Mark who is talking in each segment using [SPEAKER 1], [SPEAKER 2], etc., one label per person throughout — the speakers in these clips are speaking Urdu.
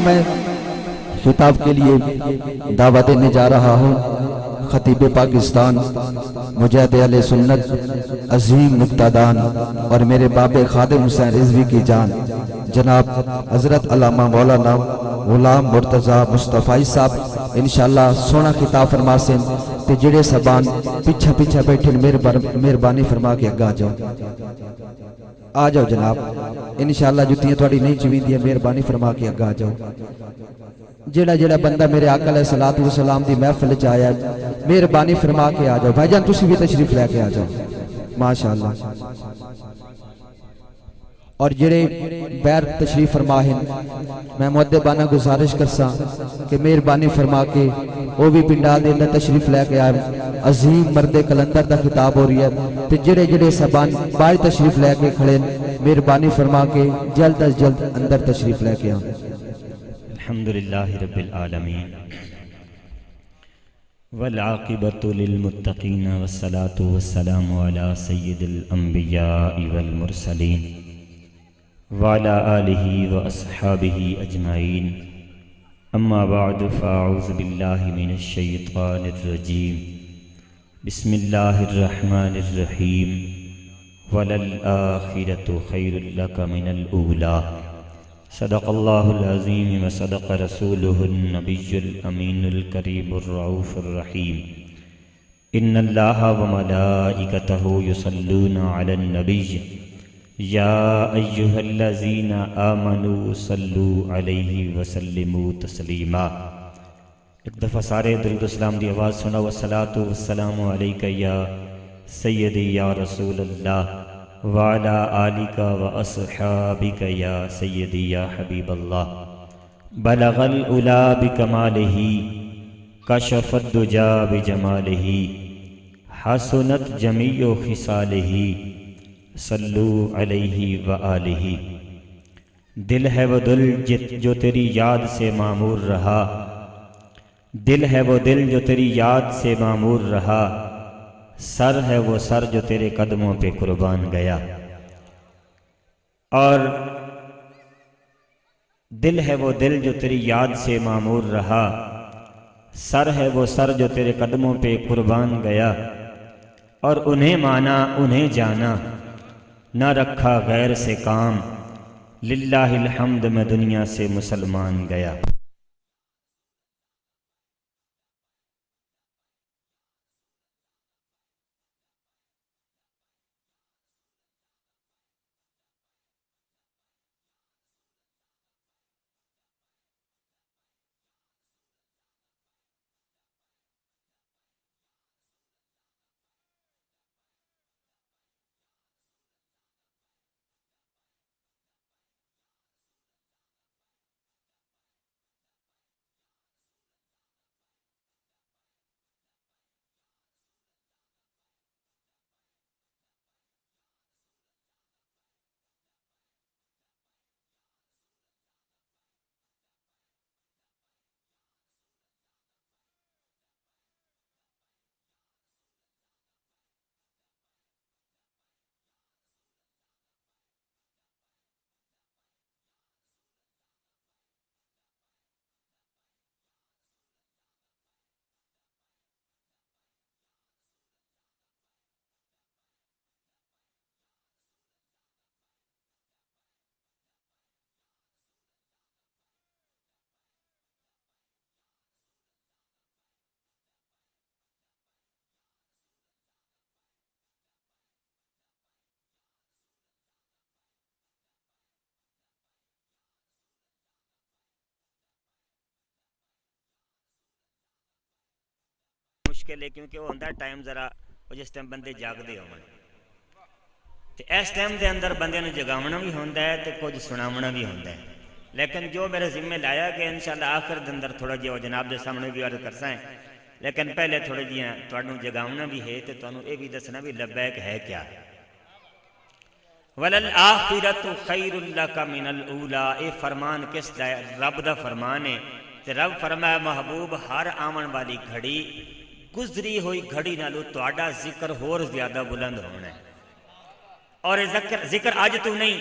[SPEAKER 1] میں خطاب کے لیے دعوت دینے جا رہا ہوں خطیب پاکستان مجاہد اہل سنت عظیم نکتہ اور میرے باب خادم حسین رضوی کی جان جناب حضرت علامہ مولانا غلام مرتضیٰ مصطفی صاحب انشاءاللہ سونا خطاب فرما سے تے جڑے سبان پیچھا پیچھا بیٹھے مہربانی فرما کے اگا جاؤ آ جاؤ جناب انشاءاللہ جتیاں تھوڑی نہیں چوین دی مہربانی فرما کے اگا جاؤ جڑا جڑا بندہ میرے آقا علیہ السلام دی محفل چ آیا مہربانی فرما کے آ جاؤ بھائی جان تسی بھی تشریف لے کے آ جاؤ ماشاءاللہ اور جڑے بیر تشریف فرما ہیں میں مؤدبانہ گزارش کرسا کہ مہربانی فرما کے وہ بھی پنڈال دے اندر تشریف لے کے آئے عظیم مرد کلندر دا خطاب ہو رہی ہے تے جڑے جڑے سبان باہر تشریف لے کے کھڑے مہربانی فرما کے جلد از جلد اندر تشریف لے کے آئے
[SPEAKER 2] الحمدللہ رب العالمین والعاقبۃ للمتقین والصلاة والسلام علی سید الانبیاء والمرسلین وعلى آلہ واصحابہ اجمعین اما بعد فاعوذ باللہ من الشیطان الرجیم بسم اللہ الرحمن الرحیم وللآخرۃ خیر لک من الأولی صدق اللہ العظیم وصدق رسولہ النبی الامین الکریم الرؤوف الرحیم ان اللہ وملائکتہ یصلون علی النبی یا ایہا الذین آمنوا صلوا علیہ وسلموا تسلیما ایک دفعہ سارے درود اسلام دی آواز سنا والصلاۃ والسلام علیک یا سیدی یا رسول اللہ وعلی آلک واصحابک یا سیدی یا حبیب اللہ بلغ العلا بکمالہ کشف الدجا بجمالہ حسنت جمیع خصالہ صلو علیہ وآلہ دل ہے وہ دل جو تیری یاد سے معمور رہا دل ہے وہ دل جو تیری یاد سے معمور رہا سر ہے وہ سر جو تیرے قدموں پہ قربان گیا اور دل ہے وہ دل جو تیری یاد سے معمور رہا سر ہے وہ سر جو تیرے قدموں پہ قربان گیا اور انہیں مانا انہیں جانا نہ رکھا غیر سے کام للہ الحمد میں دنیا سے مسلمان گیا مشکل ہے کیونکہ وہ ہوندہ ٹائم ذرا جس ٹائم بندے جاگ دے ہوئے اس ٹائم دے اندر بندے نے جگاونا بھی ہوندہ ہے تو کچھ سناونا بھی ہوندہ ہے لیکن جو میرے ذمہ لایا کہ انشاءاللہ آخر دے اندر تھوڑا جی وہ جناب دے سامنے بھی عرض کرسا ہے لیکن پہلے تھوڑے جی توڑنوں جگاونا بھی ہے تو توڑنوں اے بھی دسنا بھی لبیک ہے کیا وَلَلْآخِرَةُ خَيْرٌ لَكَ مِنَ الْأُولَىٰ اے فرمان کس دا رب دا فرمان ہے تو رب فرمایا محبوب ہر آمن والی گھڑی گزری ہوئی گھڑی نالو توڑا ذکر ہور زیادہ بلند ہونا ہے اور ذکر آج تو نہیں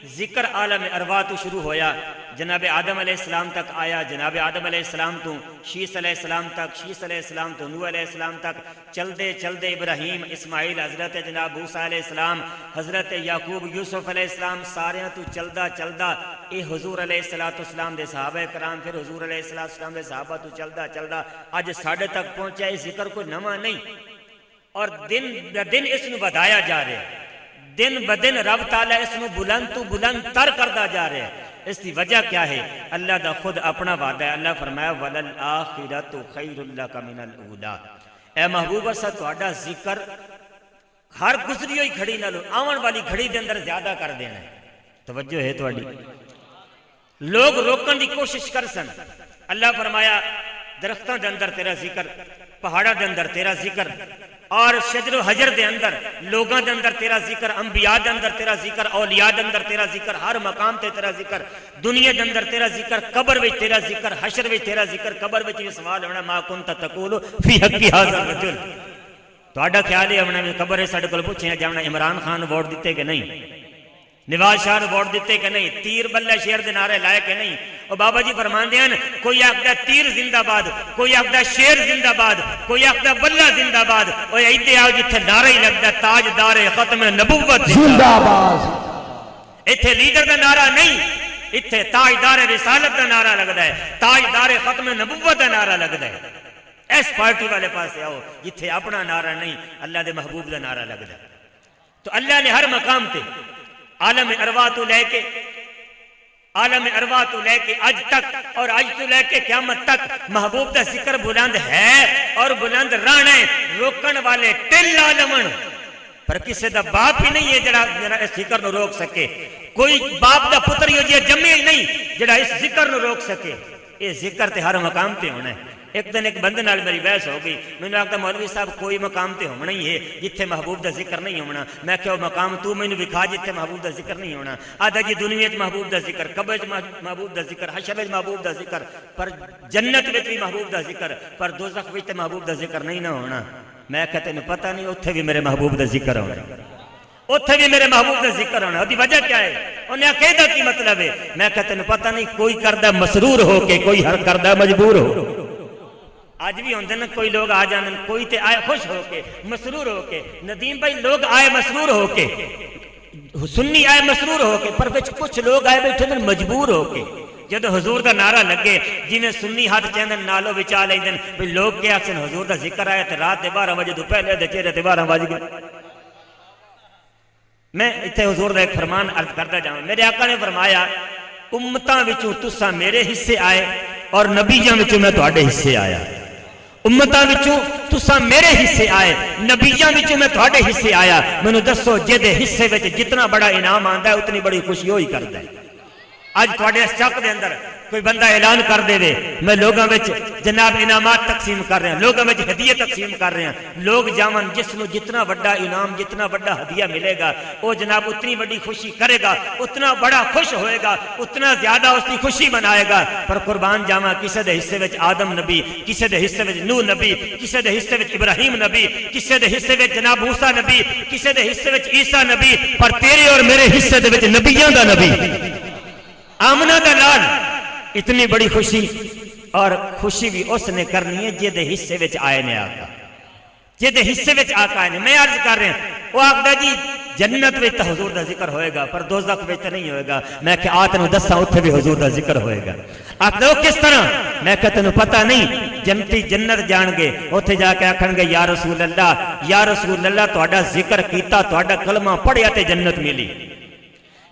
[SPEAKER 2] ذکر عالم ارواح تو شروع ہویا
[SPEAKER 3] جناب آدم علیہ السلام تک آیا، جناب آدم علیہ السلام تو شیس علیہ السلام تک، شیس علیہ السلام تو نوح علیہ السلام تک، چلدے چلدے ابراہیم، اسماعیل، حضرت جناب موسیٰ علیہ السلام، حضرت یعقوب، یوسف علیہ السلام، سارے تو چلدا چلدا اے حضور علیہ السلام دے صحابہ کرام، پھر حضور علیہ السلام دے صحابہ تو چلدا چلدا اج ساڈے تک پہنچا۔ یہ ذکر کوئی نواں نہیں، اور دن بدن اس نو بدایا جا رہا ہے، دن بدن رب تعالیٰ اس نو بلند تو بلند تر کردا جا رہا ہے۔ اس کی وجہ کیا ہے؟ اللہ دا خود اپنا وعدہ ہے۔ اللہ فرمایا وَلَلْآخِرَةُ خَيْرٌ لَكَ مِنَ الْأُولَىٰ۔ اے محبوب اسا تہاڈا ذکر ہر گزری ہوئی گھڑی نالوں آون والی گھڑی دے اندر زیادہ کر دینا ہے۔ توجہ ہے تہاڈی؟ لوگ روکن دی کوشش کر سن، اللہ فرمایا درختاں دے اندر تیرا ذکر، پہاڑاں دے اندر تیرا ذکر، اور شجر و حجر دے اندر، لوگاں دے اندر تیرا ذکر، انبیاء دے اندر تیرا ذکر، اولیاء دے اندر تیرا ذکر، ہر مقام تے تیرا ذکر، دنیا دے اندر تیرا ذکر، قبر وچ تیرا ذکر، حشر وچ تیرا ذکر۔ قبر وچ یہ سوال ہونا ما کنت تقول فی حق ھذا الرجل، تہاڈا خیال ہے ہونا قبر ہے ساڈے کول پوچھیا جاونا عمران خان ووٹ دیتے کہ نہیں، نواز شاہ ووٹ دیتے کہ نہیں، تیر بلہ شیر دے نعرے لائے کہ نہیں۔ اور بابا جی فرماندے ہیں کوئی آخدا تیر زندہ باد، کوئی آخدا شیر زندہ باد، کوئی آخدا بلہ زندہ باد، اور ایتھے آؤ جتھے نعرہ ہی لگدا تاجدار ختم نبوت
[SPEAKER 1] زندہ باد،
[SPEAKER 3] ایتھے لیڈر دا نعرہ نہیں، ایتھے تاجدار رسالت دا نعرہ لگدا ہے، تاجدار ختم نبوت دا نعرہ لگدا ہے۔ اس پارٹی والے پاس آؤ جتھے اپنا نعرہ نہیں، اللہ دے محبوب دا نعرہ لگدا ہے۔ تو اللہ نے ہر مقام تے عالم ارواح تو لے کے عالم ارواح تو لے کے اج تک اور اج تو لے کے قیامت تک محبوب دا ذکر بلند ہے اور بلند رہنا ہے۔ روکن والے ٹل عالمن، پر کسی دا باپ ہی نہیں ہے جڑا اس ذکر نو روک سکے، کوئی باپ دا پتر ہی جمے ہی نہیں جڑا اس ذکر نو روک سکے۔ یہ ذکر تے ہر مقام تے ہونا ہے۔ ایک دن ایک بندے نال میری بحث ہو گئی، میں نے آخدا مولوی صاحب کوئی مقام تے ہونا ہی ہے جتھے محبوب دا ذکر نہیں ہونا۔ میں کہ وہ مقام تو مینوں وکھا جتھے محبوب دا ذکر نہیں ہونا۔ آدھا جی دنیا وچ محبوب دا ذکر، قبر وچ محبوب دا ذکر، حشر وچ محبوب دا ذکر، پر جنت وچ بھی محبوب دا ذکر، پر دوزخ وچ تے محبوب دا ذکر نہیں نہ ہونا۔ میں کہ تینوں پتہ نہیں اوتھے بھی میرے محبوب دا ذکر ہونا، اوتھے بھی میرے محبوب دا ذکر ہونا۔ دی وجہ کیا ہے؟ انہیں عقیدہ کی مطلب ہے؟ میں کہ تینوں پتہ نہیں کوئی کردا مسرور ہو کے، کوئی ہر کردا مجبور ہو۔ آج بھی ہوندے نا کوئی لوگ آ جاندے، کوئی تے آئے خوش ہو کے، مسرور ہو کے۔ ندیم بھائی لوگ آئے مسرور ہو کے، سنی آئے مسرور ہو کے، پر کچھ لوگ آئے بیٹھے دن مجبور ہو کے۔ جب حضور دا نعرہ لگے جنہیں سنی ہاتھ چاہندن نالو بچا لیندن، بھئی لوگ کیا اکسن حضور دا ذکر آیا تے رات دے 12 بجے تو پہلے دے چہرے تے 12 بج گئے۔ میں اتنے حضور دا ایک فرمان عرض کرتا جاؤں، میرے آقا نے فرمایا امتاں وچوں تساں میرے حصے آئے اور نبیاں وچوں میں تہاڈے حصے آیا۔ امتاں وچوں تساں میرے حصے آئے، نبیاں وچوں میں تہاڈے حصے آیا۔ مینوں دسو جدے حصے وچ جتنا بڑا انعام آندا ہے اتنی بڑی خوشی ہوئی کردا ہے۔ اج تہاڈے اس چک دے اندر کوئی بندہ اعلان کر دے وے میں لوگاں وچ جناب انعامات تقسیم کر رہے ہیں، لوگاں وچ ہدیے تقسیم کر رہے ہیں، لوگ جاون جس نو جتنا بڑا انعام، جتنا بڑا ہدیہ ملے گا وہ جناب اتنی بڑی خوشی کرے گا، اتنا بڑا خوش ہوئے گا، اتنا زیادہ اس کی خوشی منائے گا۔ پر قربان جاواں کسے دے حصے وچ آدم نبی، کسے دے حصے وچ نوح نبی، کسے دے حصے وچ ابراہیم نبی، کسے دے حصے وچ جناب موسیٰ نبی، کسے دے حصے وچ عیسیٰ نبی، پر تیرے اور میرے حصے دے وچ نبیاں دا نبی آمنہ دا لال۔ اتنی بڑی خوشی، اور خوشی بھی اس نے کرنی ہے جے دے حصے وچ آئے نے آقا، جے دے حصے وچ آقا آئے نے۔ میں عرض کر رہے ہیں وہ آقا جی جنت وچ تے حضور دا ذکر ہوئے گا پر دوزخ وچ تے نہیں ہوئے گا۔ میں کہ آ تینوں دساں اتھے بھی حضور دا ذکر ہوئے گا۔ آقا وہ کس طرح؟ میں کہ تینوں پتہ نہیں، جنتی جنت جان گے اتھے جا کے آکھن گے یا رسول اللہ، یا رسول اللہ تہاڈا ذکر کیتا، تہاڈا کلمہ پڑھیا تے جنت ملی۔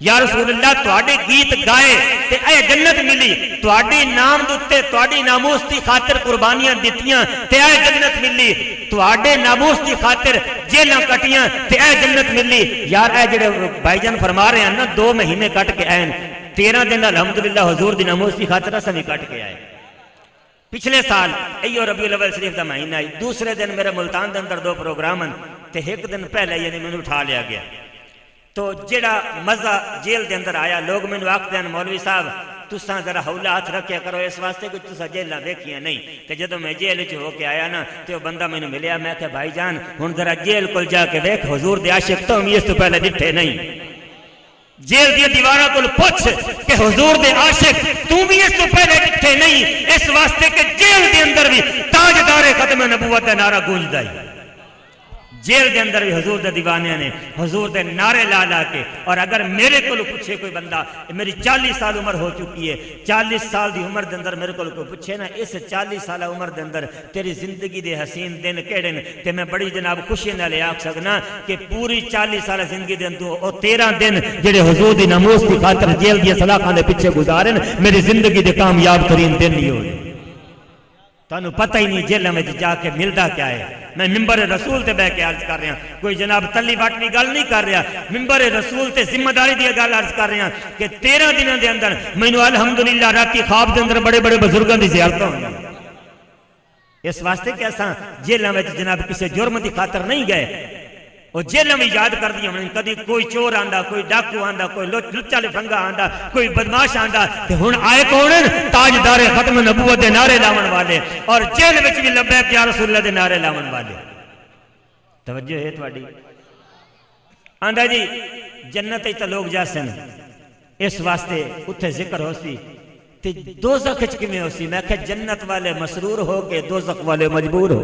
[SPEAKER 3] یا رسول اللہ تواڈے گیت گائے تے اے جنت ملی، تواڈے نام دتے تواڈی ناموس دی خاطر قربانیاں دتیاں تے اے جنت ملی، تواڈے ناموس دی خاطر جیلاں کٹیاں تے اے جنت ملی۔ یار اے جڑے بھائی جان فرما رہے ہیں نا 2 مہینے کٹ کے آئے، 13 دن الحمدللہ حضور دی ناموس دی خاطر اساں بھی کٹ کے آئے۔ پچھلے سال ایو ربیع الاول شریف دا مہینہ آئی، دوسرے دن میرے ملتان دے اندر 2 پروگرام ہیں تے ایک دن پہلے یعنی مینوں اٹھا لیا گیا۔ تو جڑا مزہ جیل دے اندر آیا، لوگ مینوں آکھدے ہیں مولوی صاحب تساں ذرا ہولا ہاتھ رکھیا کرو اس واسطے کہ تساں جیلاں ویکھیاں نہیں۔ تے جدوں میں جیل وچ ہو کے آیا نا تے وہ بندہ مینوں ملیا، میں کہ بھائی جان ہن ذرا جیل کول جا کے ویکھ حضور دے عاشق تو بھی اس تو پہلے ڈٹھے نہیں۔ جیل دی دیواراں کول پوچھ کہ حضور دے عاشق تو بھی اس تو پہلے کٹھے نہیں، اس واسطے کہ جیل دے اندر بھی تاجدار ختم نبوت دا نعرہ گونجدا ہے۔ جیل دے اندر بھی حضور دے دیوانے نے حضور دے نعرے لا لا کے، اور اگر میرے کو پوچھے کوئی بندہ، میری 40 سال عمر ہو چکی ہے، 40 سال دی عمر دے اندر میرے کو کوئی پوچھے نا اس 40 سال عمر دے اندر تیری زندگی دے حسین دن کیڑے نے، تے میں بڑی جناب خوشی نال آکھ سکنا کہ پوری 40 سال زندگی دے اندر او 13 دن جڑے حضور دی ناموس دی خاطر جیل دی سلاخاں دے پیچھے گزارن میری زندگی دے کامیاب ترین دن نہیں ہوئے۔ تانوں پتہ ہی نہیں جیلوں میں جا کے ملدا کیا ہے۔ میں ممبر رسول تے بیٹھ کے عرض کر رہا ہوں، کوئی جناب تلی واٹنی گل نہیں کر رہا، ممبر رسول تے ذمہ داری دی گل عرض کر رہا کہ 13 دنوں دے اندر مینوں الحمدللہ راتی خواب دے اندر بڑے بڑے بزرگاں دی زیارت ہوئی۔ اس واسطے کہ اساں جیلوں میں جناب کسی جرم دی خاطر نہیں گئے، وہ جیلوں میں یاد کر دیا ہوں، کدی کوئی چور آندا، کوئی ڈاکو آندا، کوئی لچا لفنگا آندا، کوئی بدماش آندا، تے ہن آئے کون تاجدار ختم نبوت دے نعرے لاون والے، اور جیل وچ بھی لبیک یا رسول اللہ دے نعرے لاون والے۔ توجہ ہے تواڈی؟ آندا جی جنت وچ تے لوگ جاسن، اس واسطے اتھے ذکر ہو سی، تے دوزخ وچ کیویں ہو سی؟ میں کہ جنت والے مسرور ہو کے دوزخ والے مجبور ہو۔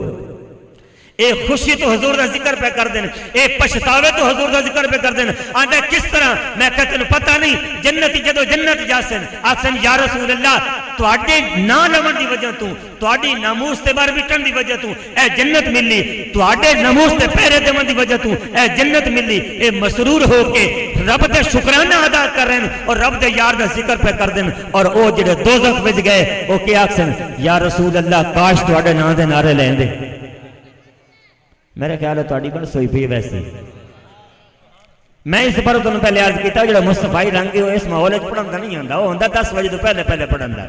[SPEAKER 3] اے خوشی تو حضور دا ذکر پہ کر دین، اے پچھتاوے تو حضور دا ذکر پہ کر دین۔ آندا کس طرح؟ میں کہتے ہیں پتہ نہیں، جنتی جدو جنت جاسن آکسن یا رسول اللہ تواڈے نا لون دی وجہ تو، تواڈی ناموس تے بار وٹن دی وجہ تو اے جنت ملی، تواڈے ناموس تے پہرے دیون دی وجہ تو اے جنت ملی۔ اے مسرور ہو کے رب دے شکرانہ ادا کر رہے ہیں اور رب دے یار دا ذکر پہ کر دین، اور او جڑے دوزخ وچ گئے او کہ آکسن یا رسول اللہ کاش تواڈے نا دے نعرے لیندے۔ میرے خیال ہے تواڈی بس ہوئی پئی ویسے میں اس پر تمہیں پہلے عرض کیتا جڑا مصطفی رنگ ہے اس ماحول وچ پڑھن دا نہیں آندا، وہ ہوندا 10 بجے تو پہلے پہلے پڑھن دا۔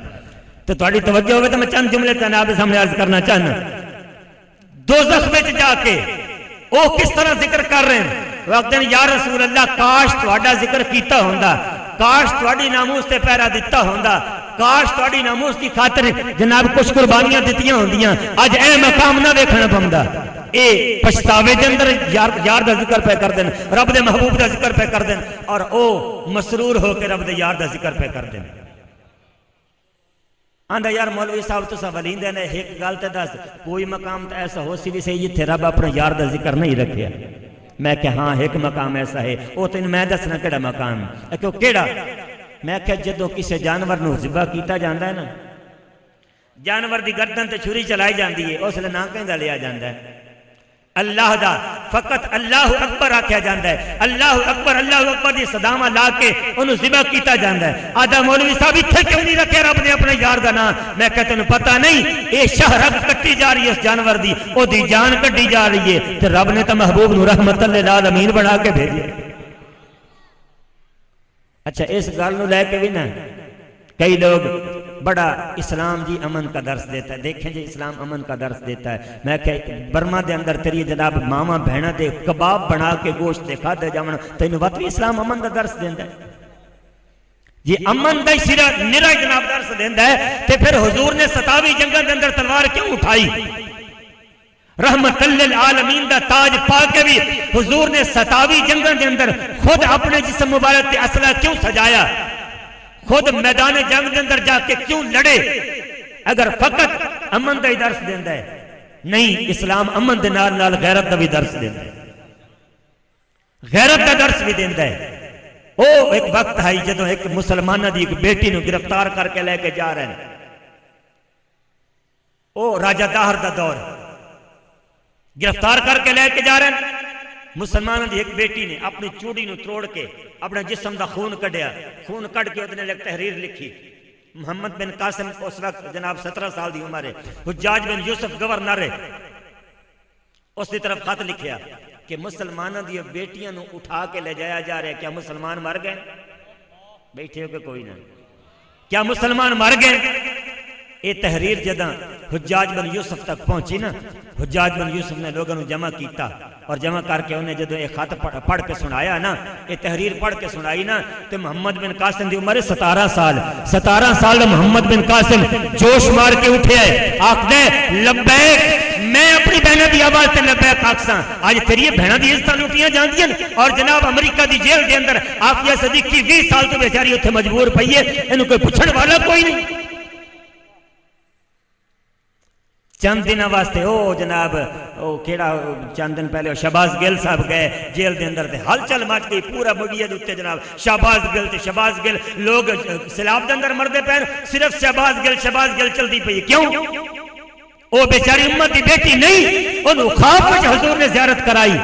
[SPEAKER 3] تو تواڈی توجہ ہوے تو میں چند جملے جناب دے سامنے عرض کرنا چاہنا۔ دوزخ وچ جا کے او کس طرح ذکر کر رہے ہیں؟ وقت یا رسول اللہ کاش تواڈا ذکر کیتا ہوندا، کاش تواڈی ناموس تے پہرا دتا ہوندا، کاش تواڈی ناموس دی خاطر جناب کچھ قربانیاں دتیاں ہوندیاں، اج اے مقام نہ ویکھنا پوندا۔ اے پچھتاوے دے اندر یار دا ذکر پہ کر دین، رب دے محبوب دا ذکر پہ کر دین، اور او مسرور ہو کے رب دے یار دا ذکر پہ کر دین۔ آندا یار مولوی صاحب تساں ولیندے نے ایک گل تے دس، کوئی مقام تے ایسا ہو سی بھی سی جتھے رب اپنے یار دا ذکر نہیں رکھیا؟ میں کہ ہاں ایک مقام ایسا ہے، او تینوں میں دسنا کیڑا مقام ہے؟ کہ کیڑا؟ میں کہ جدو کسی جانور نو ذبح کیتا جاندا ہے نا، جانور دی گردن تے چھری چلائی جاندی ہے، اس لے نام کہندا لیا جاندا ہے اللہ دا، فقط اللہ اکبر آکھیا جاندا ہے، اللہ اکبر دی صداواں لا کے انہوں ذبح کیتا جاندا ہے۔ آدھا مولوی صاحب اتھے کیوں نہیں رکھے رب نے اپنے یار دا نام؟ میں کہتے ہیں پتہ نہیں، اے شہ رگ کٹی جا رہی ہے اس جانور دی، او دی جان کٹی جا رہی ہے، تے رب نے تو محبوب نو رحمت للعالمین بنا کے بھیجیا۔ اچھا اس گل نو لے کے بھی نا کئی لوگ بڑا اسلام جی امن کا درس دیتا ہے، دیکھیں جی اسلام امن کا درس دیتا ہے۔ میں کہ برما دے اندر تیری جناب ماما بہنا دے کباب بنا کے گوشت دے کھا دے جاونا، تینوں وقت بھی اسلام امن کا درس دیندا ہے جی، امن دا سرا نرا جناب درس دیندا ہے۔ تے پھر حضور نے 27 جنگاں دے اندر تلوار کیوں اٹھائی؟ رحمت للعالمین دا تاج پا کے بھی حضور نے 27 جنگاں دے اندر خود اپنے جسم مبارک تے اسلحہ کیوں سجایا؟ خود میدان جنگ دے اندر جا کے کیوں لڑے؟ اگر فقط امن دا ہی درس دیندا ہے؟ نہیں، اسلام امن دے نال نال غیرت دا بھی درس دیندا ہے، غیرت دا درس بھی دیندا ہے۔ او ایک وقت ہے جدوں ایک مسلمانہ دی ایک بیٹی نو گرفتار کر کے لے کے جا رہے ہیں، او راجہ داہر دا دور، گرفتار کر کے لے کے جا رہے ہیں۔ مسلمانوں دی ایک بیٹی نے اپنی چوڑی نو توڑ کے اپنے جسم دا خون کڈیا، خون کڈ کے اس نے ایک تحریر لکھی۔ محمد بن قاسم اس وقت جناب 17 سال دی عمر ہے، حجاج بن یوسف گورنر ہے، اس کی طرف خط لکھیا کہ مسلمانوں دی بیٹیاں نو اٹھا کے لے جایا جا رہا ہے، کیا مسلمان مر گئے؟ بیٹھے ہو کہ کوئی نہ، کیا مسلمان مر گئے؟ یہ تحریر جداں حجاج بن یوسف تک پہنچی نا، حجاج بن یوسف نے لوگوں جمع کیتا اور جمع کر کے انہیں جدو ایک خط پڑھ کے سنایا نا، یہ تحریر پڑھ کے سنائی نا، تو محمد بن قاسم دی عمر 17 سال 17 سال محمد بن قاسم جوش مار کے اٹھے ہے، آخ دے لبیک میں اپنی بہنوں کی آواز تے لبیک آکھساں اج تیری بہنوں دی عزتاں لوٹیاں جاندیاں اور جناب امریکہ دی جیل دے اندر عافیہ صدیقی 20 سال تو بیچاری اوتھے مجبور پئی ہے اینوں کوئی پوچھن والا کوئی نہیں چند دن واسطے او جناب او کیڑا چند دن پہلے شہباز گل صاحب گئے جیل دے اندر تے ہلچل مچ گئی پورا میڈیا دے اوتے جناب شہباز گل لوگ سیلاب دے اندر مردے پین صرف شہباز گل چلدی پئی کیوں او بیچاری امت دی بیٹی نہیں اونوں خواب وچ حضور نے زیارت کرائی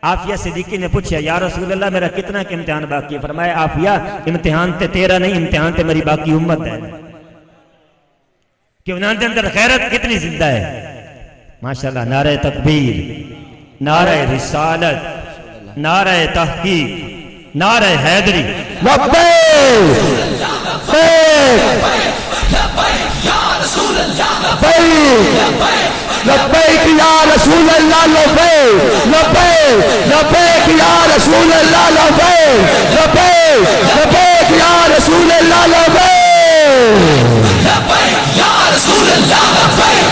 [SPEAKER 3] عافیہ صدیقی نے پوچھا یا رسول اللہ میرا کتنا کہ امتحان باقی ہے فرمایا عافیہ امتحان تے تیرا نہیں امتحان تے میری باقی امت ہے کہ انہاں دے اندر غیرت کتنی زندہ ہے ماشاءاللہ نعرہ تکبیر نعرہ رسالت نعرہ تحقیق نعرہ حیدری
[SPEAKER 1] لبیک لبیک یا رسول اللہ لبیک لبیک یا رسول اللہ لبیک لبیک یا رسول اللہ لبیک یا رسول اللہ لبیک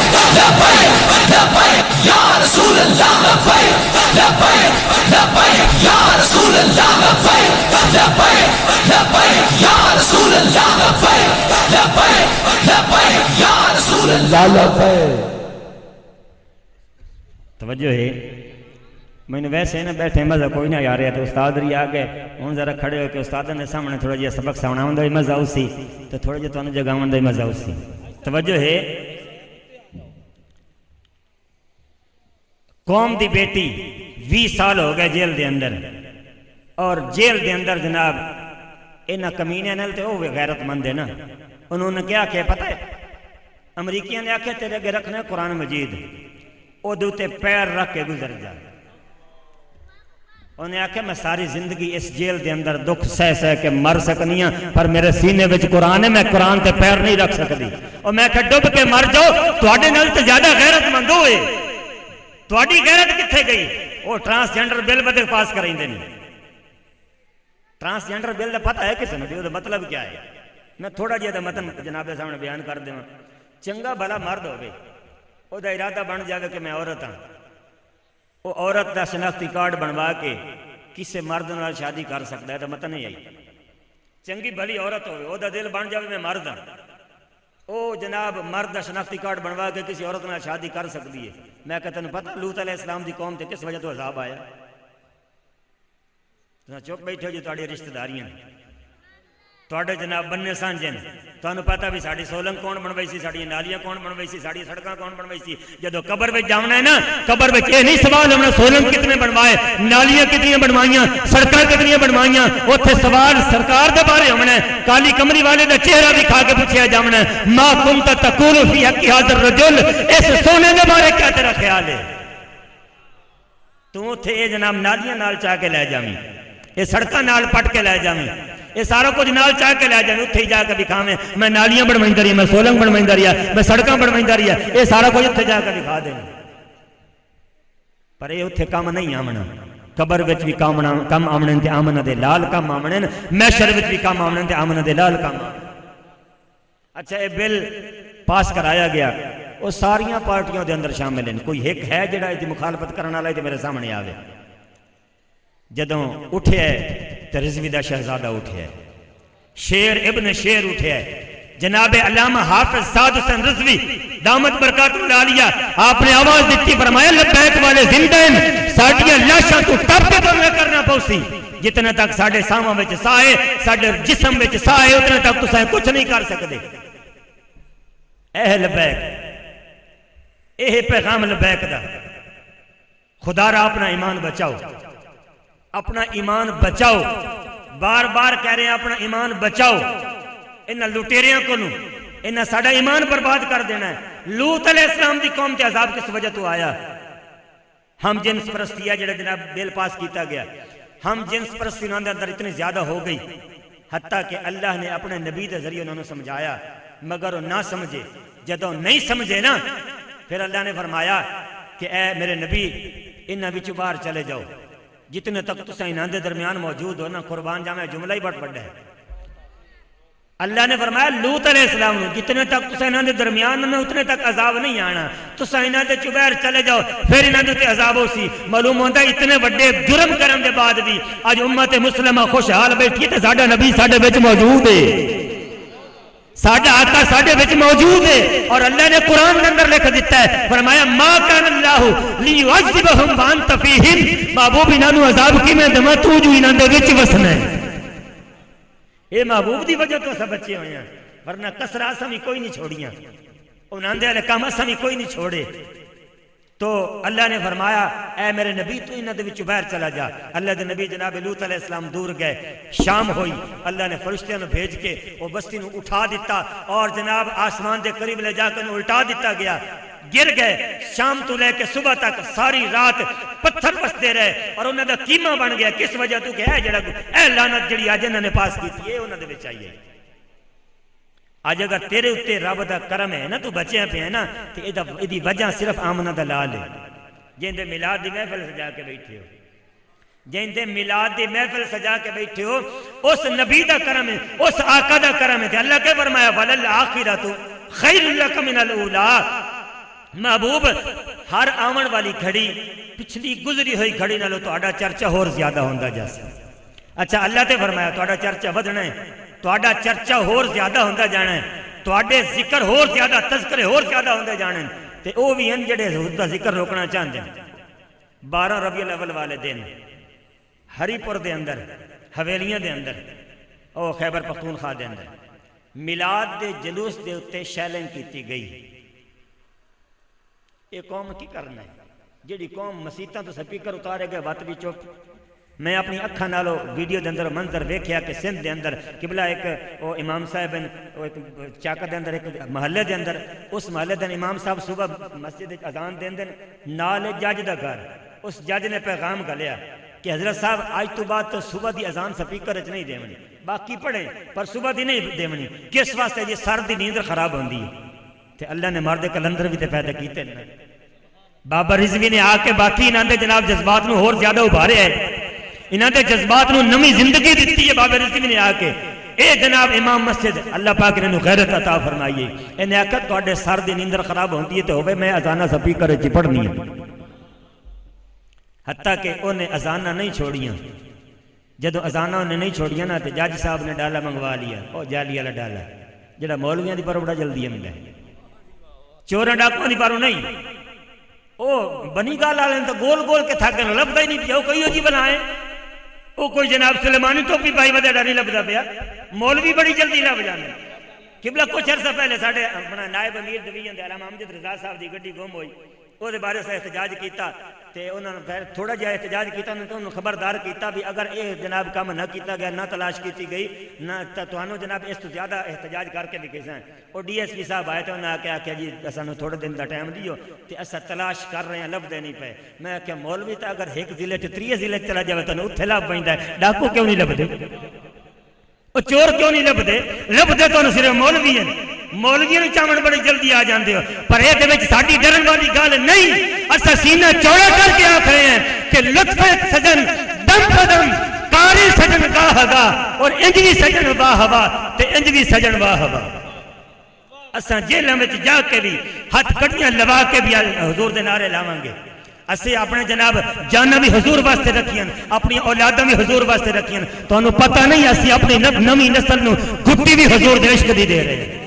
[SPEAKER 1] لبیک یا رسول اللہ لبیک لبیک یا رسول اللہ لبیک لبیک یا رسول اللہ لبیک یا رسول اللہ لبیک
[SPEAKER 3] توجہ ہے میں نے ویسے نہ بیٹھے مزہ کوئی نہ آ رہا تو استاد ری آ گئے ہوں ذرا کھڑے ہو کے استاد نے سامنے تھوڑا جہا سبق سناؤں دا مزہ اسی تو تھوڑا جہا تانوں جگاؤں دا مزہ اسی توجہ ہے قوم دی بیٹی 20 سال ہو گئے جیل دے اندر اور جیل دے اندر جناب انہاں کمینے نال تے او غیرت مند ہے نا انہوں نے کیا کہ پتہ ہے امریکیاں نے آکھیا تیرے اگے رکھنا ہے قرآن مجید او دے تے پیر رکھ کے گزر جا انہیں آکھیا میں ساری زندگی اس جیل دے اندر دکھ سہ کے مر سکنی ہاں پر میرے سینے وچ قرآن ہے میں قرآن تے پیر نہیں رکھ سکتی اور میں کہ ڈب کے مر جاؤ تواڈے نال تے زیادہ غیرت مند ہوئے تواڈی غیرت کتھے گئی وہ ٹرانسجینڈر بل بدے پاس کرائیندے نہیں ٹرانسجینڈر بل دا پتہ ہے کسے نوں مطلب کیا ہے میں تھوڑا جہا متن جناب دے سامنے بیان کر دوں چنگا بھلا مرد ہوگی او دا ارادہ بن جاوے کہ میں عورت ہاں وہ عورت دا شناختی کارڈ بنوا کے کسے مرد نال شادی کر سکتا ہے تو مت نہیں آئی چنگی بھلی عورت ہوئے او دا دل بن جاوے میں مرد ہاں او جناب مرد دا شناختی کارڈ بنوا کے کسی عورت نال شادی کر سکتی ہے میں کہتا ہوں پتہ لوط علیہ السلام دی قوم تے کس وجہ تو عذاب آیا تو چپ بیٹھے ہو جو تواڈی رشتہ داریاں تواڈے جناب بننے سانجے نے تانوں پتہ بھی ساڈی سولنگ کون بنوائی سی ساڈی نالیاں کون بنوائی سی ساڈی سڑکاں کون بنوائی سی جدوں قبر وچ جاونا ہے نا قبر وچ یہ نہیں سوال ہونا سولنگ کتنے بنوائے نالیاں کتنی بنوائیاں سڑکاں کتنی بنوائیاں اوتھے سوال سرکار دے بارے ہونا ہے کالی کمری والے دا چہرہ دکھا کے پوچھیا جاونا ہے ما کنت تقول فی حق ھذا الرجل اس سونے دے بارے کیا تیرا خیال ہے تو اوتھے یہ جناب نالیاں نال چاہ کے لے جاویں یہ سڑکاں نال پٹ کے لے جاویں یہ سارا کچھ نال چاہ کے لے جائیں اتھے ہی جا کے دکھاویں میں نالیاں بنوائندا رہیا میں سولنگ بنوائندا رہیا میں سڑکاں بنوائندا رہیا یہ سارا کچھ اتھے جا کے دکھا دیں پر یہ اتھے کام نہیں آمنا قبر وچ بھی کم آمنے تے آمنا دے لال کم آمنے محشر وچ بھی کم آمنے تے آمنا دے لال کم اچھا یہ بل پاس کرایا گیا وہ ساریاں پارٹیوں دے اندر شامل ہیں کوئی ایک ہے جڑا اس دی مخالفت کرنے والا تے میرے سامنے آوے جدوں اٹھیا ہے تو رضوی دا شہزادہ اٹھیا ہے شیر ابن شیر اٹھیا ہے جناب علامہ حافظ سعد حسین رضوی دامت برکات العالیہ آپ نے آواز دیتی فرمایا لبیک والے زندہ ہیں ساڈیاں لاشاں تو ٹپ کے بنوے کرنا پوسی جتنے تک ساڈے ساواں وچ ساہ ہے ساڈے جسم وچ ساہ ہے اتنے تک تساں کچھ نہیں کر سکتے اے لبیک اے پیغام لبیک دا خدا را اپنا ایمان بچاؤ اپنا ایمان بچاؤ بار بار کہہ رہے ہیں اپنا ایمان بچاؤ انہاں لٹیریاں کو انہاں ساڈا ایمان برباد کر دینا ہے لوط علیہ السلام دی قوم تے عذاب کس وجہ تو آیا ہم جنس پرستی ہے جڑا جناب بل پاس کیتا گیا ہم جنس پرستی انہاں دے اندر اتنی زیادہ ہو گئی حتیٰ کہ اللہ نے اپنے نبی دے ذریعے انہوں نے سمجھایا مگر وہ نہ سمجھے جدوں نہیں سمجھے نا پھر اللہ نے فرمایا کہ اے میرے نبی انہاں وچوں باہر چلے جاؤ جتنے تک تساں انہاں دے درمیان موجود ہو نا قربان جاویں جملہ ہی بڑا ہے اللہ نے فرمایا لوط علیہ السلام نے جتنے تک تسا انہاں دے درمیان میں اتنے تک عذاب نہیں آنا، تسا انہاں دے چبیر چلے جاؤ پھر انہاں دے عذاب ہو سی۔ معلوم ہوتا ہے اتنے بڑے جرم کرن دے بعد بھی اج امت مسلمہ خوشحال بیٹھی تے ساڈا نبی ساڈے وچ موجود ہے، ساڈا آقا ساڈے وچ موجود ہے، اور اللہ نے قرآن کے اندر لکھ دیتا ہے، فرمایا ما کان اللہ لیعذبہم وانت فیہم، محبوب انہاں نوں عذاب کیویں دواں تو جو انہاں دے وچ وسنا ہے۔ اے محبوب دی وجہ تو سب بچے ہوئے ہیں، ورنہ کسرا اساں بھی کوئی نہیں چھوڑیاں، انہاں دے والے کام اساں بھی کوئی نہیں چھوڑے۔ تو اللہ نے فرمایا اے میرے نبی تو انہاں دے وچ باہر چلا جا۔ اللہ دے نبی جناب لوط علیہ السلام دور گئے، شام ہوئی، اللہ نے فرشتیاں نو بھیج کے وہ بستی نو اٹھا دیتا اور جناب آسمان دے قریب لے جا کے الٹا دیتا گیا، گر گئے۔ شام تو لے کے صبح تک ساری رات پتھر پستے رہے اور انہاں دا کیما بن گیا، کس وجہ تو کہ اے لعنت جڑی اج انہاں نے پاس کیتی ہے انہاں دے وچ آئی ہے۔ اج اگر تیرے اتے رب دا کرم ہے نا تو بچیاں پہ ہے نا تو ایدی وجہ صرف آمنہ دا لال ہے، جن دے میلاد دی محفل سجا کے بیٹھے ہو، جن دے میلاد دی محفل سجا کے بیٹھے ہو، اس نبی دا کرم ہے، اس آقا دا کرم ہے۔ اللہ کے فرمایا وَلَلْآخِرَةُ خَيْرٌ لَكَ مِنَ الْأُولَىٰ، محبوب ہر آمن والی گھڑی پچھلی گزری ہوئی گھڑی نالو تہاڈا چرچا اور زیادہ ہوندا جاسا۔ اچھا اللہ تے فرمایا تہاڈا چرچا ودنا ہے، تہاڈا چرچا اور زیادہ ہوندا جانا ہے، تہاڈے ذکر اور زیادہ، تذکرے اور زیادہ ہوندے جانے تے او بھی ہیں جڑے حضور دا ذکر روکنا چاہندے ہیں۔ 12 ربیع الاول والے دن ہری پور دے اندر حویلیاں دے اندر او خیبر پختونخوا دے اندر میلاد دے جلوس دے اتے شیلنگ کیتی گئی۔ یہ قوم کی کرنا ہے جیڑی قوم مسیتاں تو سپیکر اتارے گئے وات بھی چپ۔ میں اپنی اکھاں نالو ویڈیو دے اندر منظر ویکھیا کہ سندھ دے اندر قبلہ ایک امام صاحب چاکر دے اندر ایک محلے دے اندر، اس محلے دے امام صاحب صبح مسجد اذان دیندے نال جج دا گھر، اس جج نے پیغام گھلیا کہ حضرت صاحب آج تو بعد تو صبح دی اذان سپیکر وچ نہیں دیونی، باقی پڑھیں پر صبح دی نہیں دیونی، کس واسطے یہ سر دی نیند خراب ہوندی ہے۔ تے اللہ نے مرد کلندر بھی تے پیدا کیتے نا، بابا رضوی نے آ کے باقی انہاں دے جناب جذبات نو اور زیادہ ابھارے ہے، انہاں دے جذبات نو نمی زندگی دیتی ہے بابا رضوی نے آ کے۔ اے جناب امام مسجد اللہ پاک نے غیرت عطا فرمائی ہے، انہیں آکھا تواڈے سر دی نیندر خراب ہوندی ہے تے ہوے میں اذاناں سپیکر وچ پڑھنی ہے، حتیٰ کہ انہیں اذاناں نہیں چھوڑیاں۔ جدو اذاناں انہیں نہیں چھوڑیاں نا تے جج صاحب نے ڈالا منگوا لیا، او جالی والا ڈالا جڑا مولویاں دی پر بڑا جلدی آندا ہے، چوراں ڈاکواں دی پروں نہیں۔ او بنی گال والے تو گول گول کے تھک گئے، لبدا ہی نہیں پیا، وہ کوئی جی بنائے، وہ کوئی جناب سلیمانی ٹوپی پائی وجہ نہیں لبدا پیا، مولوی بڑی جلدی لب جاندے۔ قبلہ کچھ عرصہ پہلے ساڈے اپنا نائب امیر ڈویژن دے علامہ امجد رضا صاحب دی گڈی گم ہوئی، وہ بارے سے احتجاج کیتا تے انہوں نے تھوڑا جہا احتجاج کیتا تو انہوں خبردار کیتا بھی اگر یہ جناب کام نہ کیتا گیا، نہ تلاش کیتی گئی نہ تو جناب اس تو زیادہ احتجاج کر کے بھی کسے ہیں۔ اور ڈی ایس پی صاحب آئے تھے، انہوں نے کہا جی اسانو تھوڑے دن دا ٹائم دیو تے اسا تلاش کر رہے ہیں، لبدے نہیں پے۔ میں کہ مولوی تا اگر ایک ضلع چ 3 ضلع چلا جائے تو اتنے لب پیندا ہے، ڈاکو کیوں نہیں لبدے؟ وہ چور کیوں نہیں لبدے؟ لبدے تو صرف مولوی ہیں، مولویوں چاون بڑی جلدی آ جاندے ہو، پر یہ ساری ڈرن والی گل نہیں۔ اسا سینہ چوڑا کر کے آکھ رہے ہیں کہ لطف سجن دم قدم کاری سجن گاہ گا، اور انجوی سجن واہ ہوا تے انجوی سجن واہ ہوا۔ اسا جیلاں وچ جا کے بھی ہاتھ کڑیاں لوا کے بھی حضور دے نعرے لاواں گے۔ اسے اپنے جناب جانا بھی حضور واسطے رکھیاں، اپنی اولاداں بھی حضور واسطے رکھیاں۔ تانوں پتہ نہیں اسی اپنی نویں نسل نو گھٹی بھی حضور دے عشق دی دے رہے ہیں۔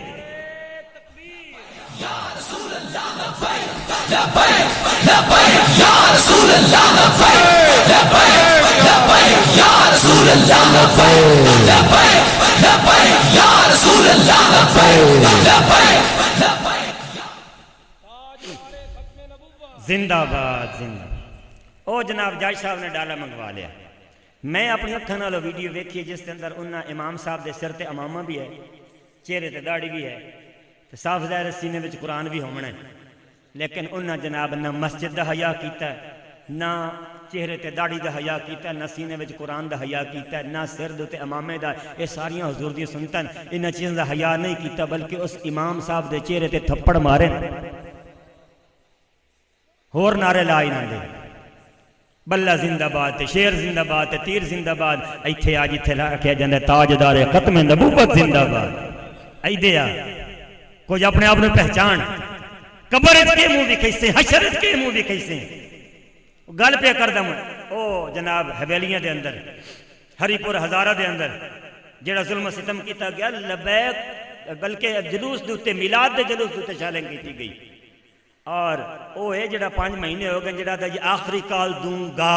[SPEAKER 3] زندہ باد زندہ۔ او جناب جج صاحب نے ڈالا منگوا لیا۔ میں اپنی اکھاں نال ویڈیو ویکھی جس کے اندر انہاں امام صاحب دے سر تے امامہ بھی ہے، چہرے تے داڑھی بھی ہے، تے صاف ظاہر سینے وچ قرآن بھی ہونا ہے، لیکن انہاں جناب نہ مسجد دا حیا کیتا ہے، نہ چہرے تے داڑھی دا حیا کیتا ہے، نہ سینے وچ قرآن دا حیا کیتا ہے، نہ سر دے تے امامے دا، یہ ساریاں حضور دی سنتاں، انہاں چیزاں دا حیا نہیں کیتا، بلکہ اس امام صاحب دے چہرے تے تھپڑ مارے اور نعرے لائی نہ دے، بلہ زندہ باد تے شیر زندہ باد تے تیر زندہ باد، ایتھے آج ایتھے لا کیا جاندے تاجدار ختم نبوت زندہ باد۔ ایدے آ کچھ اپنے آپ نے پہچان قبر کے منہ بھی کیسے حشر کے منہ بھی کیسے گل پہ کر دم او جناب حویلیاں دے اندر ہری پور ہزارہ دے اندر جڑا ظلم و ستم کیتا گیا لبیک بلکہ جلوس دوتے میلاد دے جلوس دوتے چالنگ کیتی گئی اور او ہے جڑا 5 مہینے ہو گئے جڑا دا جی آخری کال دوں گا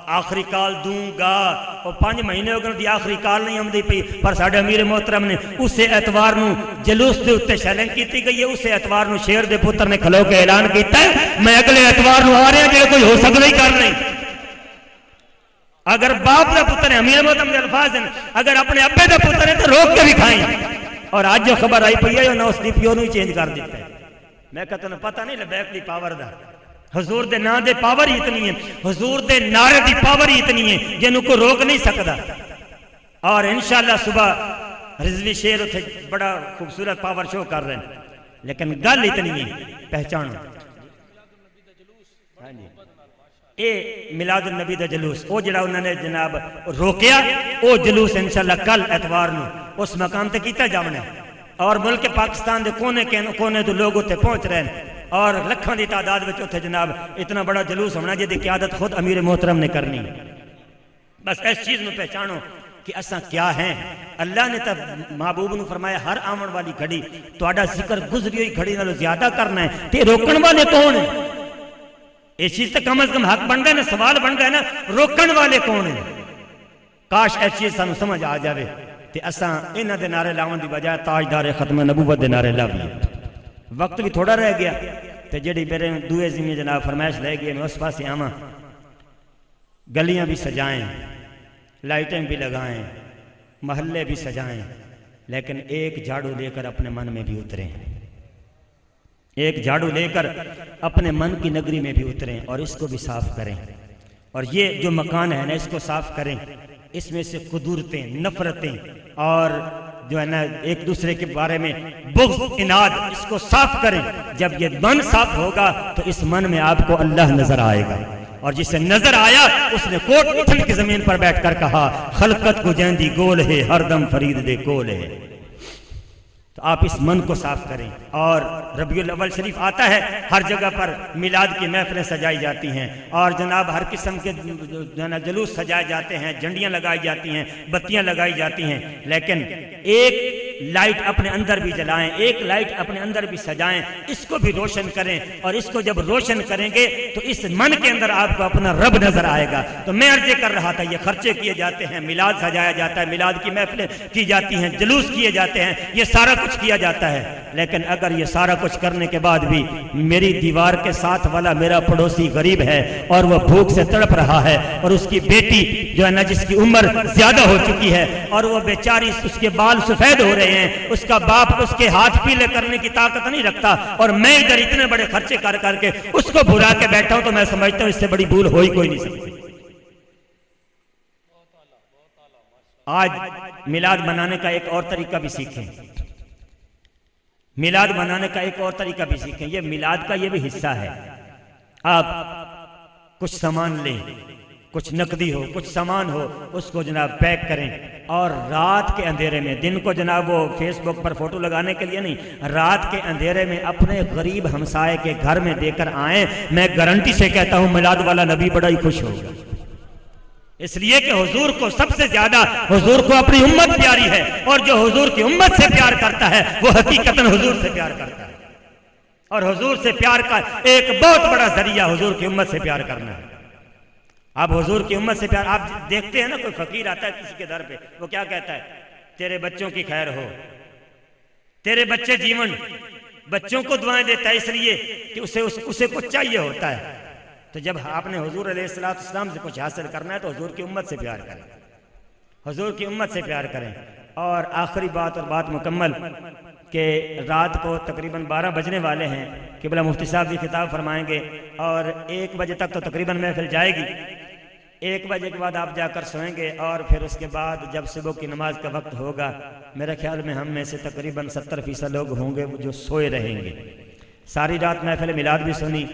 [SPEAKER 3] آخری کال دوں گا اور 5 مہینے ہو گئے دی آخری کال نہیں آمدی پئی پر ساڈے امیر محترم نے اسے اتوار نو جلوس دے اوتے چیلنج کیتی گئی ہے اسے اتوار نو شیر دے پتر نے کھلو کے اعلان کیتا ہے میں اگلے اتوار نو آ رہا جڑا کوئی ہو سکدا ہی کر نہیں اگر باپ دا پتر ہے امیر محترم دے الفاظ ہیں اگر اپنے ابے دا پتر ہے تو روک کے بھی کھائیں اور آج جو خبر آئی پئی ہے نہ اس دی پیو نو ہی چینج کر دیتا ہے میں کہتا ہوں پتہ نہیں لبیک دی پاور دا حضور دے نا دے پاور ہی اتنی ہے حضور دے نعرے دی پاور ہی اتنی ہے جنہوں کو روک نہیں سکتا اور انشاءاللہ صبح رضوی شیر اتھے بڑا خوبصورت پاور شو کر رہے ہیں لیکن گل اتنی ہے پہچانو اے میلاد النبی دا جلوس او جڑا انہوں نے جناب روکیا او جلوس انشاءاللہ کل اتوار نو اس مقام تے کیتا جاونا اور ملک پاکستان دے کونے تو لوگ اتنے پہنچ رہے ہیں اور لکھاں دی تعداد وچ اتنے جناب اتنا بڑا جلوس ہونا جی قیادت خود امیر محترم نے کرنی بس اس چیز میں پہچانو کہ اساں کیا ہیں اللہ نے تب محبوب نے فرمایا ہر آمن والی گھڑی تہاڈا ذکر گزری ہوئی گھڑی نالوں زیادہ کرنا ہے تے روکن والے کون ہیں اس چیز تے کم از کم حق بن گئے نا سوال بن گئے نا روکن والے کون ہیں کاش اس چیز سانو سمجھ آ جاوے تے اساں انہاں دے نعرے لاون دی بجائے تاجدار ختم نبوت دے نعرے لاویے وقت بھی تھوڑا رہ گیا تے جڑی میرے دوئے زمین جناب فرمائش رہ گئی میں اس پاسے آواں گلیاں بھی سجائیں لائٹیں بھی لگائیں محلے بھی سجائیں لیکن ایک جھاڑو لے کر اپنے من میں بھی اتریں ایک جھاڑو لے کر اپنے من کی نگری میں بھی اتریں اور اس کو بھی صاف کریں اور یہ جو مکان ہے نا اس کو صاف کریں اس میں سے قدورتیں نفرتیں اور جو ہے نا ایک دوسرے کے بارے میں بغض اناد اس کو صاف کریں جب یہ من صاف ہوگا تو اس من میں آپ کو اللہ نظر آئے گا اور جسے نظر آیا اس نے کوٹ اٹھن کی زمین پر بیٹھ کر کہا خلقت کو جیندی گول ہے ہر دم فرید دے کول ہے تو آپ اس من کو صاف کریں اور ربیع الاول شریف آتا ہے ہر جگہ پر میلاد کی محفلیں سجائی جاتی ہیں اور جناب ہر قسم کے جلوس سجائے جاتے ہیں جھنڈیاں لگائی جاتی ہیں بتیاں لگائی جاتی ہیں لیکن ایک لائٹ اپنے اندر بھی جلائیں ایک لائٹ اپنے اندر بھی سجائیں اس کو بھی روشن کریں اور اس کو جب روشن کریں گے تو اس من کے اندر آپ کو اپنا رب نظر آئے گا تو میں عرض کر رہا تھا یہ خرچے کیے جاتے ہیں میلاد سجایا جاتا ہے میلاد کی محفلیں کی جاتی ہیں جلوس کیے جاتے ہیں یہ سارا کچھ کیا جاتا ہے لیکن اگر یہ سارا کچھ کرنے کے بعد بھی میری دیوار کے ساتھ والا میرا پڑوسی غریب ہے اور وہ بھوک سے تڑپ رہا ہے اور اس کی بیٹی جو ہے نا جس کی عمر زیادہ ہو چکی ہے اور وہ بیچاری اس کے بال سفید ہو رہے ہیں اس کا باپ اس کے ہاتھ پیلے کرنے کی طاقت نہیں رکھتا اور میں ادھر اتنے بڑے خرچے کر کے اس کو بھلا کے بیٹھا ہوں تو میں سمجھتا ہوں اس سے بڑی بھول ہوئی کوئی نہیں سکتی آج میلاد منانے کا ایک اور طریقہ بھی سیکھیں میلاد منانے کا ایک اور طریقہ بھی سیکھیں یہ میلاد کا یہ بھی حصہ ہے آپ کچھ سامان لیں کچھ نقدی ہو کچھ سامان ہو اس کو جناب پیک کریں اور رات کے اندھیرے میں دن کو جناب وہ فیس بک پر فوٹو لگانے کے لیے نہیں رات کے اندھیرے میں اپنے غریب ہمسائے کے گھر میں دے کر آئیں میں گارنٹی سے کہتا ہوں میلاد والا نبی بڑا ہی خوش ہوگا اس لیے کہ حضور کو سب سے زیادہ حضور کو اپنی امت پیاری ہے اور جو حضور کی امت سے پیار کرتا ہے وہ حقیقتاً حضور سے پیار کرتا ہے اور حضور سے پیار کا ایک بہت بڑا ذریعہ حضور کی امت سے پیار کرنا ہے آپ حضور کی امت سے پیار آپ دیکھتے ہیں نا کوئی فقیر آتا ہے کسی کے در پہ وہ کیا کہتا ہے تیرے بچوں کی خیر ہو تیرے بچے جیون بچوں کو دعائیں دیتا ہے اس لیے کہ اسے کچھ چاہیے ہوتا ہے تو جب آپ نے حضور علیہ السلام سے کچھ حاصل کرنا ہے تو حضور کی امت سے پیار کریں حضور کی امت سے پیار کریں اور آخری بات اور بات مکمل کہ رات کو تقریباً 12 بجنے والے ہیں قبلہ مفتی صاحب بھی خطاب فرمائیں گے اور 1 بجے تک تو تقریباً محفل جائے گی 1 بجے کے بعد آپ جا کر سوئیں گے اور پھر اس کے بعد جب صبح کی نماز کا وقت ہوگا میرے خیال میں ہم میں سے تقریباً 70% لوگ ہوں گے جو سوئے رہیں گے ساری رات محفل میلاد بھی سنی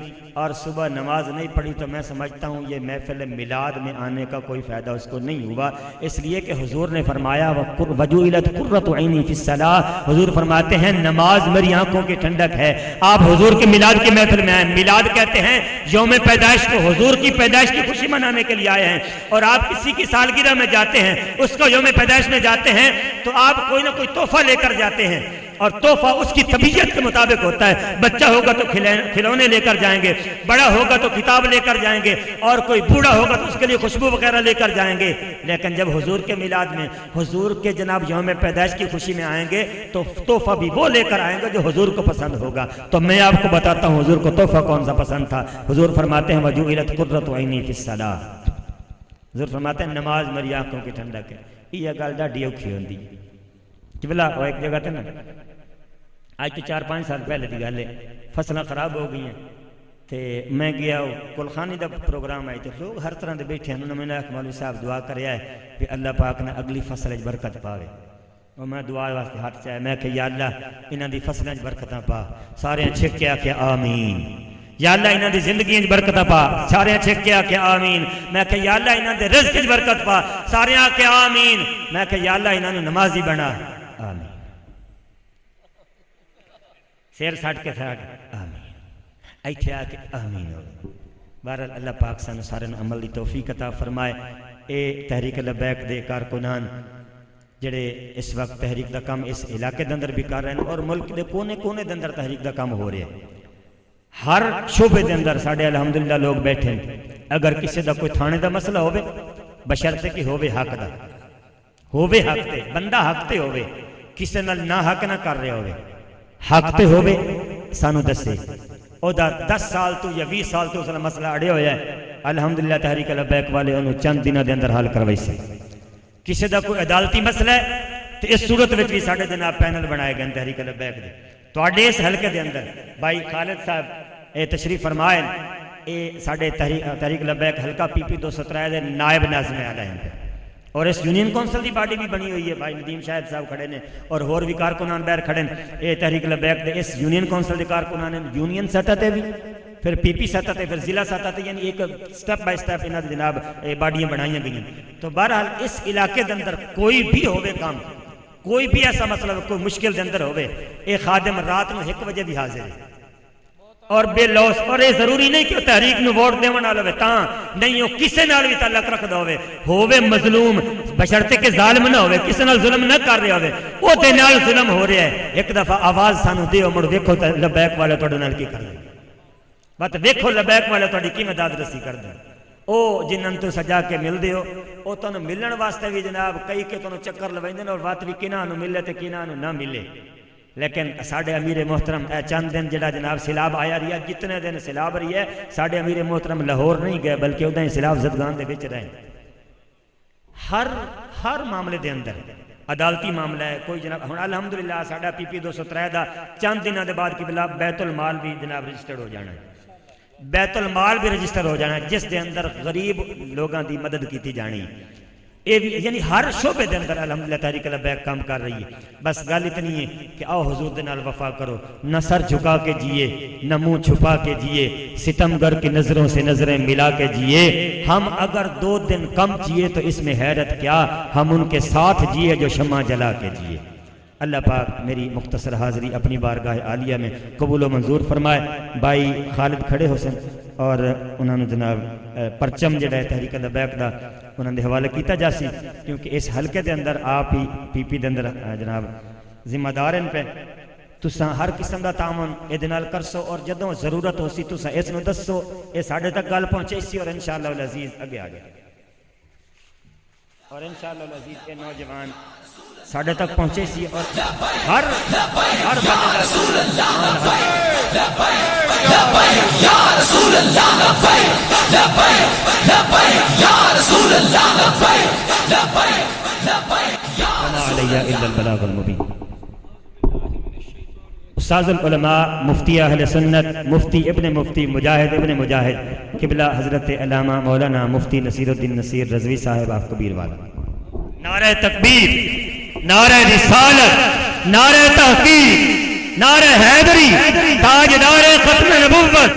[SPEAKER 3] اور صبح نماز نہیں پڑھی، تو میں سمجھتا ہوں یہ محفل میلاد میں آنے کا کوئی فائدہ اس کو نہیں ہوا، اس لیے کہ حضور نے فرمایا وَجُعِلَتْ قُرَّةُ عَيْنِي فِي الصَّلَاةِ، حضور فرماتے ہیں نماز میری آنکھوں کی ٹھنڈک ہے۔ آپ حضور کے میلاد کی محفل میں آئے، میلاد کہتے ہیں یوم پیدائش کو، حضور کی پیدائش کی خوشی منانے کے لیے آئے ہیں، اور آپ کسی کی سالگرہ میں جاتے ہیں، اس کو یوم پیدائش میں جاتے ہیں تو آپ کوئی نہ کوئی تحفہ لے کر جاتے ہیں، اور تحفہ اس کی طبیعت کے مطابق ہوتا ہے۔ بچہ ہوگا تو کھلونے لے کر جائیں گے، بڑا ہوگا تو کتاب لے کر جائیں گے، اور کوئی بوڑھا ہوگا تو اس کے لیے خوشبو وغیرہ لے کر جائیں گے۔ لیکن جب حضور کے میلاد میں، حضور کے جناب یوم پیدائش کی خوشی میں آئیں گے تو تحفہ بھی وہ لے کر آئیں گے جو حضور کو پسند ہوگا۔ تو میں آپ کو بتاتا ہوں حضور کو تحفہ کون سا پسند تھا۔ حضور فرماتے ہیں وَجُعِلَتْ قُرَّةُ عَيْنِي فِي الصَّلَاةِ، حضور فرماتے ہیں نماز میری آنکھوں کی ٹھنڈک ہے۔ یہ گل ڈاڈی اوکھی ہوندی جبلا وہ ایک جگہ تے نا، آج تو 4-5 سال پہلے کی گل ہے، فصلیں خراب ہو گئی ہیں تے میں گیا کلخانی دا پروگرام آئی، تو لوگ ہر طرح دے بیٹھے ہیں، انہوں نے میں مولوی صاحب دعا کریا ہے کہ اللہ پاک نے اگلی فصل وچ برکت پاوے، اور میں دعا واسطے ہاتھ چاہے، میں کہ یا اللہ انہاں دی فصلاں وچ برکتاں پا، سارے چھکیا کہ آمین۔ یا اللہ انہاں دی زندگی وچ برکتاں پا، سارے چھکیا کہ آمین۔ میں کہ یا اللہ انہاں دے رزق وچ برکت پا، سارے کہ آمین۔ میں کہ یا اللہ انہاں نوں نمازی بنا، آمین۔ سیر ساٹھ کے ساتھ آمین، ایتھے آ کے آمین ہو۔ بہرحال اللہ پاک سانو سارے عمل دی توفیق عطا فرمائے۔ اے تحریک لبیک دے کارکنان جڑے اس وقت تحریک دا کام اس علاقے دے اندر بھی کر رہے ہیں، اور ملک دے کونے کونے دے اندر تحریک دا کام ہو رہا ہے، ہر شعبے دے اندر ساڈے الحمدللہ لوگ بیٹھے ہیں۔ اگر کسی دا کوئی تھانے دا مسئلہ ہوئے، بشرطے کہ ہوئے حق دا، ہوئے حق تے، بندہ حق تے ہوئے، کسی نال نہ حق نہ کر رہے ہوئے، حق تے ہوئے سانو دسے، او دا 10 سال تو یا 20 سال تو اس نے مسئلہ اڑے ہویا ہے، الحمدللہ تحریک لبیک والے انہوں چند دنوں دے اندر حل کروائی سے۔ کسی دا کوئی عدالتی مسئلہ ہے تو اس صورت وچ بھی ساڈے جناب پینل بنائے گئے تحریک لبیک دے، تواڈے اس حلقے دے اندر بھائی خالد صاحب اے تشریف فرمائے، اے ساڈے تحریک لبیک حلقہ پی پی 203 دے نائب ناظم اعلیٰ ہیں، اور اس یونین کونسل دی باڈی بھی بنی ہوئی ہے، بھائی ندیم شاہد صاحب کھڑے نے اور ہور بھی کارکنان باہر کھڑے ہیں۔ اے تحریک لبیک دے اس یونین کونسل دے کارکنان نے یونین سطح تے بھی، پھر پی پی سطح تے، پھر ضلع سطح تے، یعنی ایک سٹیپ بائی سٹیپ انہاں دی جناب باڈیاں بنائیاں گئی ہیں۔ تو بہرحال اس علاقے دے اندر کوئی بھی ہوئے کام، کوئی بھی ایسا مسئلہ کوئی مشکل دے اندر ہوئے، اے خادم رات نو 1 بجے بھی حاضر ہے اور بے لوس، اور یہ ضروری نہیں کہ وہ تحریک نو ووٹ دیون والا ہوے تاں نہیں، وہ کسے نال بھی تعلق رکھدا ہوے مظلوم، بشرطے کہ ظالم نہ ہوے، کسے نال ظلم نہ کر رہا ہوے، او دے نال ظلم ہو رہا ہے، ایک دفعہ آواز سانو دیو، مڑ ویکھو لبیک والے تہاڈے نال کی کردے، بات ویکھو لبیک والے تہاڈی کی مدد رسی کردے، او جنہاں تو سجا کے ملدے ہو، او تانوں ملن واسطے بھی جناب کئی کہ تانوں چکر لویندے نے، اور بات بھی کنہاں نوں ملے تے کنہاں نوں نہ ملے۔ لیکن ساڑھے امیر محترم اے چند دن جڑا جناب سیلاب آیا رہی ہے، جتنے دن سیلاب رہی ہے، ساڑھے امیر محترم لاہور نہیں گئے بلکہ ادھر ہی سیلاب زدگان دے وچ رہے، ہر معاملے دے اندر عدالتی معاملہ ہے کوئی جناب، ہن الحمدللہ ساڈا پی پی 203 دا چند دنوں دے بعد قبلہ بیت المال بھی جناب رجسٹرڈ ہو جانا ہے، بیت المال بھی رجسٹر ہو جانا ہے جس دے اندر غریب لوگاں دی مدد کیتی جانی، یعنی ہر شعبے دے اندر الحمدللہ تحریک لبیک کام کر رہی ہے۔ بس گل اتنی ہے کہ آؤ حضور دے نال وفا کرو، نہ سر جھکا کے جیے، نہ منہ چھپا کے جیے، ستمگر کی نظروں سے نظریں ملا کے جیے، ہم اگر 2 دن کم جیے تو اس میں حیرت کیا، ہم ان کے ساتھ جیے جو شمع جلا کے جیے۔ اللہ پاک میری مختصر حاضری اپنی بارگاہ عالیہ میں قبول و منظور فرمائے۔ بھائی خالد کھڑے حسن اور انہوں نے جناب پرچم جڑا ہے تحریک لبیک دا انہوں نے حوالہ کیتا جاسی، کیونکہ اس حلقے دے اندر آپ ہی پی پی دے اندر جناب ذمہ دار ہیں پہ، تساں ہر قسم دا تعاون اے نال کرسو، اور جدوں ضرورت ہو سی تساں اس نو دسو، اے ساڈے تک گل پہنچے سی، اور انشاءاللہ العزیز اگے آگے، اور انشاءاللہ العزیز اے نوجوان ساڑھے تک پہنچے سی، اور ہر بندے دا رسول اللہ لبیک لبیک یا رسول اللہ لبیک لبیک لبیک یا رسول اللہ لبیک لبیک لبیک یا وما علی الا البلاغ المبین۔ استاذ العلماء مفتی اہل سنت مفتی ابن مفتی مجاہد ابن مجاہد قبلہ حضرت علامہ مولانا مفتی نصیر الدین نصیر رضوی صاحب آپ کبیر والا، نعرہ تکبیر، نعرہ رسالت، نعرہ تحقیق، نعرہ حیدری تاجدار ختم نبوت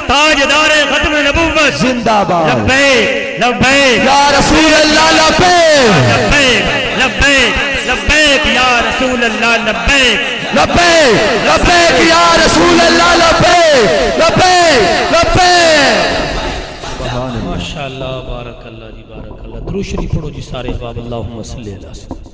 [SPEAKER 3] تاجدار ختم نبوت
[SPEAKER 1] زندہ باد
[SPEAKER 3] لبیک لبیک
[SPEAKER 1] یا رسول اللہ لبیک
[SPEAKER 3] لبیک لبیک لبیک یا رسول اللہ لبیک
[SPEAKER 1] لبیک لبیک یا رسول اللہ لبیک لبیک لبیک
[SPEAKER 4] ماشاءاللہ بارک اللہ جی بارک اللہ درود شریف پڑھو جی سارے احباب اللہم صلی اللہ علیہ وسلم